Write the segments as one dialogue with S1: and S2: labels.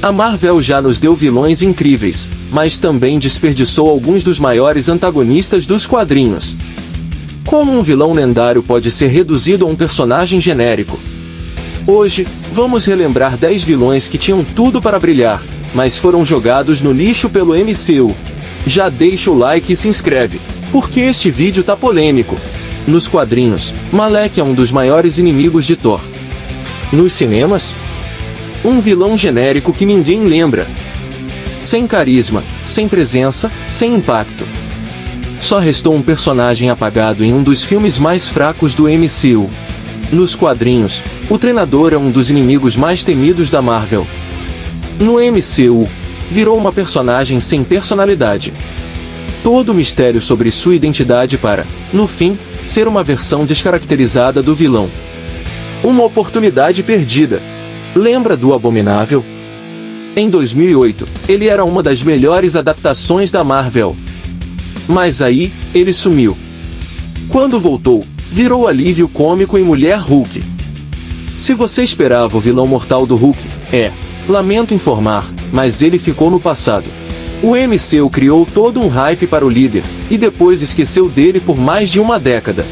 S1: A Marvel já nos deu vilões incríveis, mas também desperdiçou alguns dos maiores antagonistas dos quadrinhos. Como um vilão lendário pode ser reduzido a um personagem genérico? Hoje, vamos relembrar 10 vilões que tinham tudo para brilhar, mas foram jogados no lixo pelo MCU. Já deixa o like e se inscreve, porque este vídeo tá polêmico. Nos quadrinhos, Malek é um dos maiores inimigos de Thor. Nos cinemas, um vilão genérico que ninguém lembra. Sem carisma, sem presença, sem impacto. Só restou um personagem apagado em um dos filmes mais fracos do MCU. Nos quadrinhos, o treinador é um dos inimigos mais temidos da Marvel. No MCU, virou uma personagem sem personalidade. Todo o mistério sobre sua identidade para, no fim, ser uma versão descaracterizada do vilão. Uma oportunidade perdida. Lembra do Abominável? Em 2008, ele era uma das melhores adaptações da Marvel. Mas aí, ele sumiu. Quando voltou, virou alívio cômico em Mulher Hulk. Se você esperava o vilão mortal do Hulk, lamento informar, mas ele ficou no passado. O MCU criou todo um hype para o líder, e depois esqueceu dele por mais de uma década.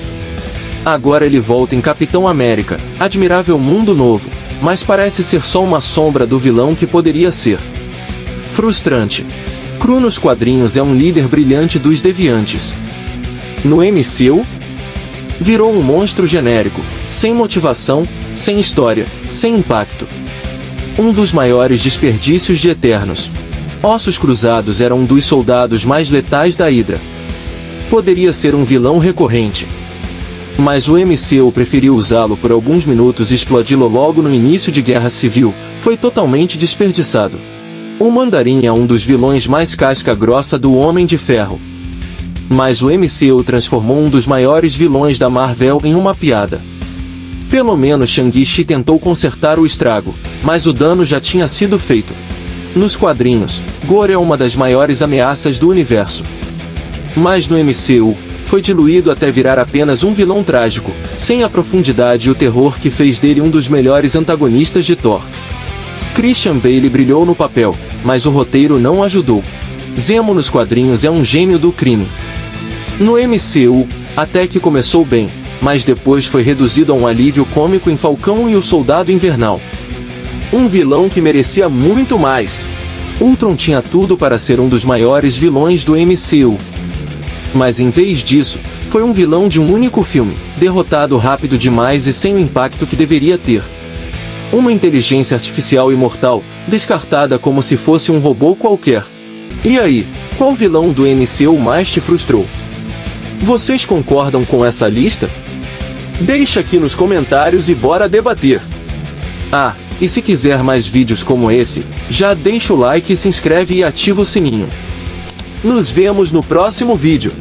S1: Agora ele volta em Capitão América, Admirável Mundo Novo, mas parece ser só uma sombra do vilão que poderia ser. Frustrante. Kru nos quadrinhos é um líder brilhante dos deviantes. No MCU, virou um monstro genérico, sem motivação, sem história, sem impacto. Um dos maiores desperdícios de Eternos. Ossos Cruzados era um dos soldados mais letais da Hydra. Poderia ser um vilão recorrente. Mas o MCU preferiu usá-lo por alguns minutos e explodi-lo logo no início de Guerra Civil, foi totalmente desperdiçado. O Mandarim é um dos vilões mais casca-grossa do Homem de Ferro. Mas o MCU transformou um dos maiores vilões da Marvel em uma piada. Pelo menos Shang-Chi tentou consertar o estrago, mas o dano já tinha sido feito. Nos quadrinhos, Gore é uma das maiores ameaças do universo. Mas no MCU, foi diluído até virar apenas um vilão trágico, sem a profundidade e o terror que fez dele um dos melhores antagonistas de Thor. Christian Bale brilhou no papel, mas o roteiro não ajudou. Zemo nos quadrinhos é um gênio do crime. No MCU, até que começou bem, mas depois foi reduzido a um alívio cômico em Falcão e o Soldado Invernal. Um vilão que merecia muito mais. Ultron tinha tudo para ser um dos maiores vilões do MCU. Mas em vez disso, foi um vilão de um único filme, derrotado rápido demais e sem o impacto que deveria ter. Uma inteligência artificial imortal, descartada como se fosse um robô qualquer. E aí, qual vilão do MCU mais te frustrou? Vocês concordam com essa lista? Deixa aqui nos comentários e bora debater! Ah, e se quiser mais vídeos como esse, já deixa o like e se inscreve e ativa o sininho. Nos vemos no próximo vídeo.